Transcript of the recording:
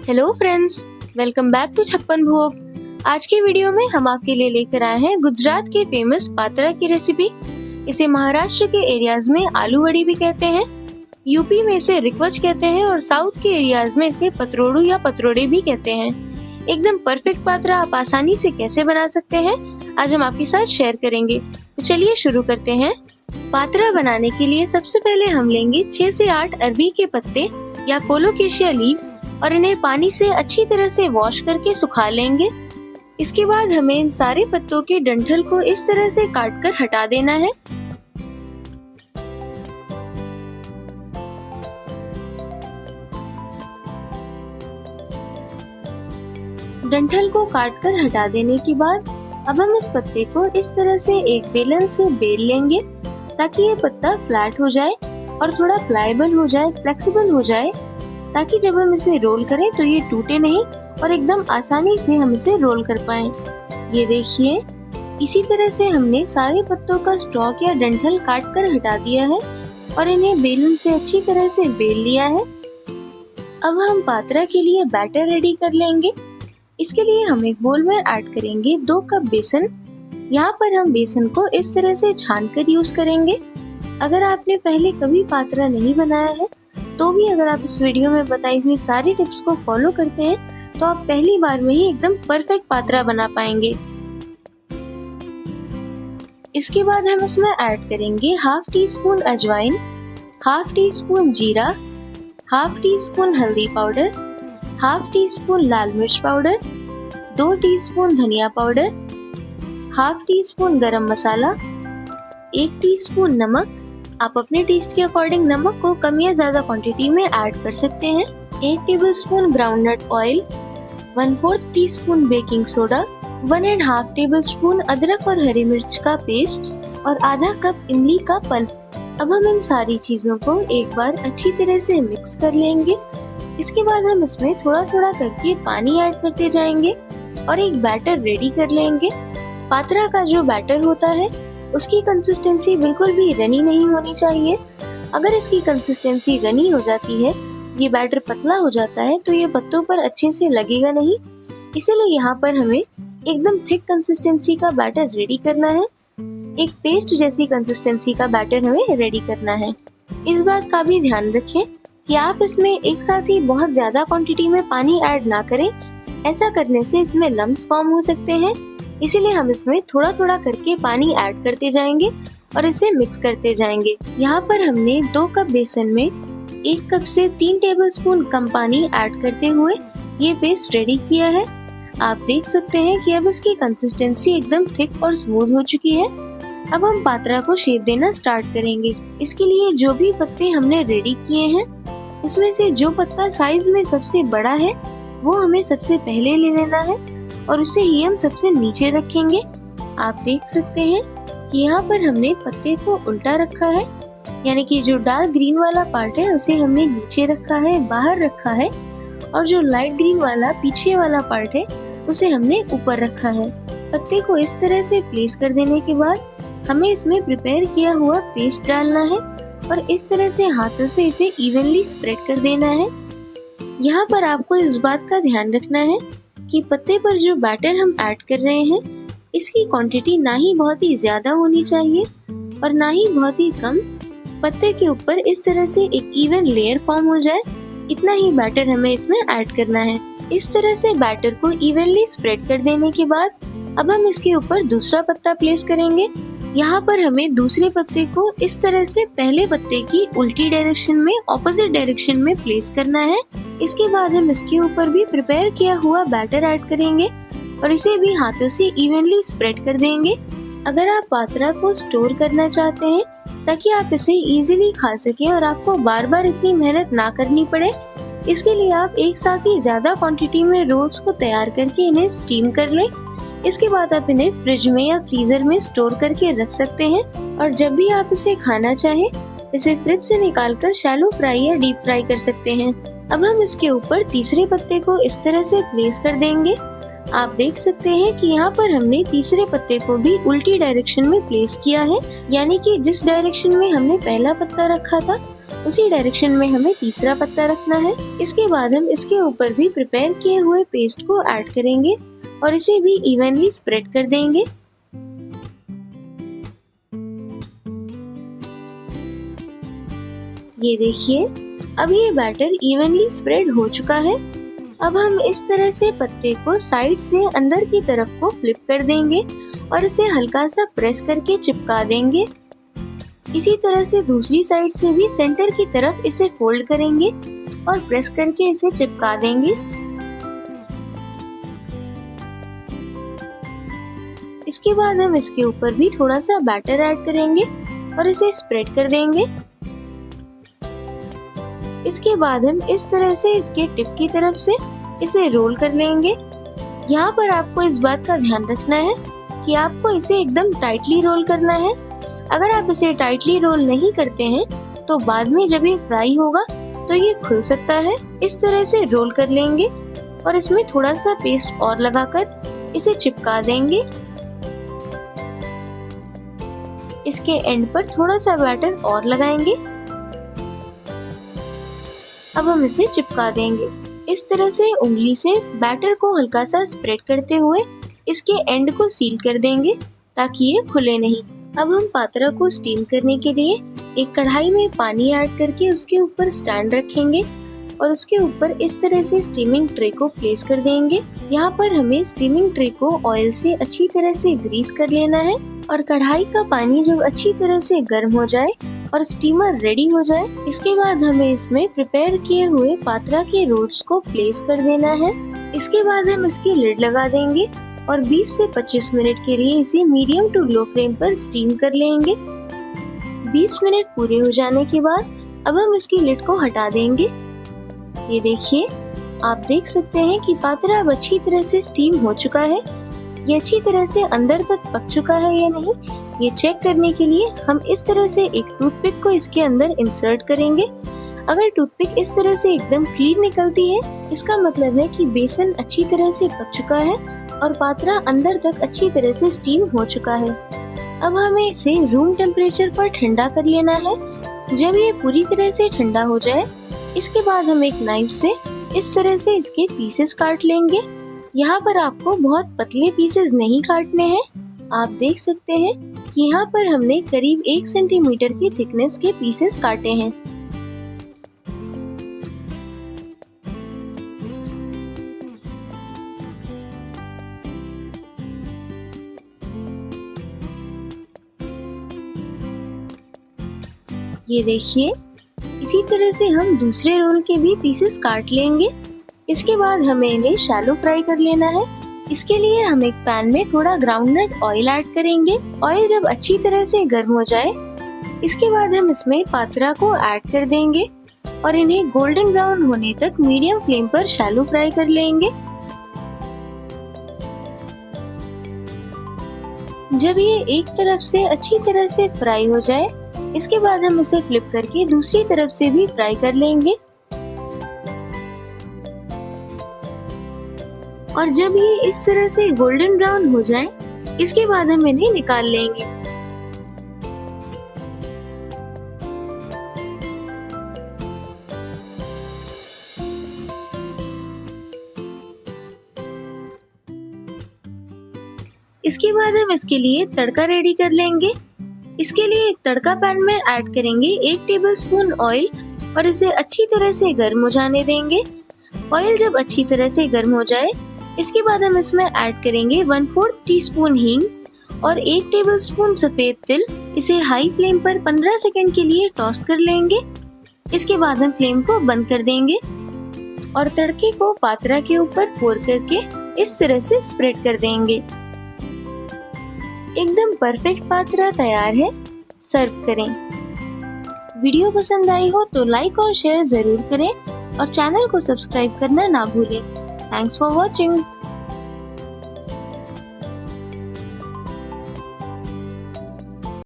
Hello friends, welcome back to Chhappan Bhog. आज की video में हम आपके लिए लेकर आए हैं गुजरात के फेमस पात्रा की रेसिपी। इसे महाराष्ट्र के एरियाज में आलू वड़ी भी कहते हैं, यूपी में इसे रिक्वच कहते हैं और साउथ के एरियाज में इसे पतरोड़ू या पतरोड़े भी कहते हैं। एकदम परफेक्ट पात्रा आप आसानी से कैसे बना सकते हैं, आज हम आपके साथ शेयर करेंगे। तो चलिए शुरू करते हैं। पात्रा बनाने के लिए सबसे पहले हम लेंगे 6 से 8 अरबी के पत्ते या कोलोकेशिया लीव्स और इन्हें पानी से अच्छी तरह से वॉश करके सुखा लेंगे। इसके बाद हमें इन सारे पत्तों के डंठल को इस तरह से काटकर हटा देना है। डंठल को काटकर हटा देने के बाद अब हम इस पत्ते को इस तरह से एक बेलन से बेल लेंगे ताकि ये पत्ता फ्लैट हो जाए और थोड़ा फ्लाइबल हो जाए, फ्लेक्सिबल हो जाए, ताकि जब हम इसे रोल करें तो ये टूटे नहीं और एकदम आसानी से हम इसे रोल कर पाएं। ये देखिए, इसी तरह से हमने सारे पत्तों का स्टॉक या डंठल काट कर हटा दिया है और इन्हें बेलन से अच्छी तरह से बेल लिया है। अब हम पात्रा के लिए बैटर रेडी कर लेंगे। इसके लिए हम एक बोल में ऐड करेंगे 2 कप बेसन। यहाँ पर हम बेसन को इस तरह से छान कर यूज करेंगे। अगर आपने पहले कभी पात्रा नहीं बनाया है तो भी अगर आप इस वीडियो में बताई हुई सारी टिप्स को फॉलो करते हैं तो आप पहली बार में ही एकदम परफेक्ट पात्रा बना पाएंगे। इसके बाद हम इसमें ऐड करेंगे हाफ टी स्पून अजवाइन, हाफ टी स्पून जीरा, हाफ टी स्पून हल्दी पाउडर, हाफ टी स्पून लाल मिर्च पाउडर, 2 टीस्पून धनिया पाउडर, हाफ टी स्पून गरम मसाला, 1 टीस्पून नमक। आप अपने टेस्ट के अकॉर्डिंग नमक को कम या ज्यादा क्वांटिटी में ऐड कर सकते हैं। 1 tablespoon groundnut oil, 1/4 teaspoon baking soda, 1.5 tablespoon अदरक और हरी मिर्च का पेस्ट और आधा कप इमली का पल्प। अब हम इन सारी चीजों को एक बार अच्छी तरह से मिक्स कर लेंगे। इसके बाद हम इसमें थोड़ा थोड़ा करके पानी ऐड करते जाएंगे और एक बैटर रेडी कर लेंगे। पात्रा का जो बैटर होता है उसकी कंसिस्टेंसी बिल्कुल भी रनी नहीं होनी चाहिए। अगर इसकी कंसिस्टेंसी रनी हो जाती है, ये बैटर पतला हो जाता है, तो ये पत्तों पर अच्छे से लगेगा नहीं। इसीलिए यहाँ पर हमें एकदम थिक कंसिस्टेंसी का बैटर रेडी करना है। एक पेस्ट जैसी कंसिस्टेंसी का बैटर हमें रेडी करना है। इस बात का भी ध्यान रखें कि आप इसमें एक साथ ही बहुत ज्यादा क्वांटिटी में पानी ऐड ना करें। ऐसा करने से इसमें लम्प्स फॉर्म हो सकते हैं। इसीलिए हम इसमें थोड़ा थोड़ा करके पानी ऐड करते जाएंगे और इसे मिक्स करते जाएंगे। यहाँ पर हमने 2 कप बेसन में 1 कप से 3 टेबलस्पून कम पानी ऐड करते हुए ये पेस्ट रेडी किया है। आप देख सकते हैं कि अब इसकी कंसिस्टेंसी एकदम थिक और स्मूथ हो चुकी है। अब हम पात्रा को शेप देना स्टार्ट करेंगे। इसके लिए जो भी पत्ते हमने रेडी किए हैं उसमें से जो पत्ता साइज में सबसे बड़ा है वो हमें सबसे पहले ले लेना है और उसे ही हम सबसे नीचे रखेंगे। आप देख सकते हैं कि यहाँ पर हमने पत्ते को उल्टा रखा है, यानी कि जो डार्क ग्रीन वाला पार्ट है उसे हमने नीचे रखा है, बाहर रखा है, और जो लाइट ग्रीन वाला पीछे वाला पार्ट है उसे हमने ऊपर रखा है। पत्ते को इस तरह से प्लेस कर देने के बाद हमें इसमें प्रिपेयर किया हुआ पेस्ट डालना है और इस तरह से हाथों से इसे इवनली स्प्रेड कर देना है। यहाँ पर आपको इस बात का ध्यान रखना है कि पत्ते पर जो बैटर हम ऐड कर रहे हैं इसकी क्वांटिटी ना ही बहुत ही ज्यादा होनी चाहिए और ना ही बहुत ही कम। पत्ते के ऊपर इस तरह से एक इवन लेयर फॉर्म हो जाए, इतना ही बैटर हमें इसमें ऐड करना है। इस तरह से बैटर को इवनली स्प्रेड कर देने के बाद अब हम इसके ऊपर दूसरा पत्ता प्लेस करेंगे। यहाँ पर हमें दूसरे पत्ते को इस तरह से पहले पत्ते की उल्टी डायरेक्शन में, ऑपोजिट डायरेक्शन में प्लेस करना है। इसके बाद हम इसके ऊपर भी प्रिपेयर किया हुआ बैटर ऐड करेंगे और इसे भी हाथों से इवनली स्प्रेड कर देंगे। अगर आप पात्रा को स्टोर करना चाहते हैं ताकि आप इसे इजीली खा सकें और आपको बार बार इतनी मेहनत ना करनी पड़े, इसके लिए आप एक साथ ही ज्यादा क्वांटिटी में रोल्स को तैयार करके इन्हें स्टीम कर लें। इसके बाद आप इन्हें फ्रिज में या फ्रीजर में स्टोर करके रख सकते हैं और जब भी आप इसे खाना चाहें इसे फ्रिज से निकालकर शैलो फ्राई या डीप फ्राई कर सकते हैं। अब हम इसके ऊपर तीसरे पत्ते को इस तरह से प्लेस कर देंगे। आप देख सकते हैं कि यहाँ पर हमने तीसरे पत्ते को भी उल्टी डायरेक्शन में प्लेस किया है, यानी कि जिस डायरेक्शन में हमने पहला पत्ता रखा था उसी डायरेक्शन में हमें तीसरा पत्ता रखना है। इसके बाद हम इसके ऊपर भी प्रिपेयर किए हुए पेस्ट को ऐड करेंगे और इसे भी इवनली स्प्रेड कर देंगे। ये देखिए, अब ये बैटर इवनली स्प्रेड हो चुका है। अब हम इस तरह से पत्ते को साइड से अंदर की तरफ को फ्लिप कर देंगे और इसे हल्का सा प्रेस करके चिपका देंगे। इसी तरह से दूसरी साइड से भी सेंटर की तरफ इसे फोल्ड करेंगे और प्रेस करके इसे चिपका देंगे। इसके बाद हम इसके ऊपर भी थोड़ा सा बैटर ऐड करेंगे और इसे स्प्रेड कर देंगे। इसके बाद हम इस तरह से इसके टिप की तरफ से इसे रोल कर लेंगे। यहाँ पर आपको इस बात का ध्यान रखना है कि आपको इसे एकदम टाइटली रोल करना है। अगर आप इसे टाइटली रोल नहीं करते हैं तो बाद में जब ये फ्राई होगा तो ये खुल सकता है। इस तरह से रोल कर लेंगे और इसमें थोड़ा सा पेस्ट और लगाकर इसे चिपका देंगे। इसके एंड पर थोड़ा सा बैटर और लगाएंगे। अब हम इसे चिपका देंगे। इस तरह से उंगली से बैटर को हल्का सा स्प्रेड करते हुए इसके एंड को सील कर देंगे ताकि ये खुले नहीं। अब हम पात्रा को स्टीम करने के लिए एक कढ़ाई में पानी ऐड करके उसके ऊपर स्टैंड रखेंगे और उसके ऊपर इस तरह से स्टीमिंग ट्रे को प्लेस कर देंगे। यहाँ पर हमें स्टीमिंग ट्रे को ऑयल से अच्छी तरह से ग्रीस कर लेना है और कढ़ाई का पानी जब अच्छी तरह से गर्म हो जाए और स्टीमर रेडी हो जाए, इसके बाद हमें इसमें प्रिपेयर किए हुए पात्रा के रोल्स को प्लेस कर देना है। इसके बाद हम इसकी लिड लगा देंगे और 20 से 25 मिनट के लिए इसे मीडियम टू लो फ्लेम पर स्टीम कर लेंगे। 20 मिनट पूरे हो जाने के बाद अब हम इसकी लिड को हटा देंगे। ये देखिए, आप देख सकते हैं कि पात्रा अब अच्छी तरह से स्टीम हो चुका है। ये अच्छी तरह से अंदर तक पक चुका है या नहीं, ये चेक करने के लिए हम इस तरह से एक टूथपिक को इसके अंदर इंसर्ट करेंगे। अगर टूथपिक इस तरह से एकदम क्लीन निकलती है, इसका मतलब है कि बेसन अच्छी तरह से पक चुका है और पात्रा अंदर तक अच्छी तरह से स्टीम हो चुका है। अब हमें इसे रूम टेम्परेचर पर ठंडा कर लेना है। जब ये पूरी तरह से ठंडा हो जाए, इसके बाद हम एक नाइफ से इस तरह से इसके पीसेस काट लेंगे। यहाँ पर आपको बहुत पतले पीसेस नहीं काटने हैं। आप देख सकते हैं कि यहाँ पर हमने करीब 1 सेंटीमीटर की थिकनेस के पीसेस काटे हैं। ये देखिए, इसी तरह से हम दूसरे रोल के भी पीसेस काट लेंगे। इसके बाद हमें इन्हें शैलो फ्राई कर लेना है। इसके लिए हम एक पैन में थोड़ा ग्राउंडनट ऑयल ऐड करेंगे। ऑयल जब अच्छी तरह से गर्म हो जाए, इसके बाद हम इसमें पात्रा को ऐड कर देंगे और इन्हें गोल्डन ब्राउन होने तक मीडियम फ्लेम पर शैलो फ्राई कर लेंगे। जब ये एक तरफ से अच्छी तरह से फ्राई हो जाए, इसके बाद हम इसे फ्लिप करके दूसरी तरफ से भी फ्राई कर लेंगे। और जब ये इस तरह से गोल्डन ब्राउन हो जाए, इसके बाद हम इन्हें निकाल लेंगे। इसके बाद हम इसके लिए तड़का रेडी कर लेंगे। इसके लिए एक तड़का पैन में ऐड करेंगे 1 टेबलस्पून ऑयल और इसे अच्छी तरह से गर्म हो जाने देंगे। ऑयल जब अच्छी तरह से गर्म हो जाए, इसके बाद हम इसमें ऐड करेंगे 1/4 टीस्पून हींग और 1 टेबलस्पून सफेद तिल। इसे हाई फ्लेम पर 15 सेकंड के लिए टॉस कर लेंगे। इसके बाद हम फ्लेम को बंद कर देंगे और तड़के को पात्रा के ऊपर पोर करके इस तरह से स्प्रेड कर देंगे। एकदम परफेक्ट पात्रा तैयार है। सर्व करें। वीडियो पसंद आई हो तो लाइक और शेयर जरूर करें और चैनल को सब्सक्राइब करना ना भूलें। Thanks for watching.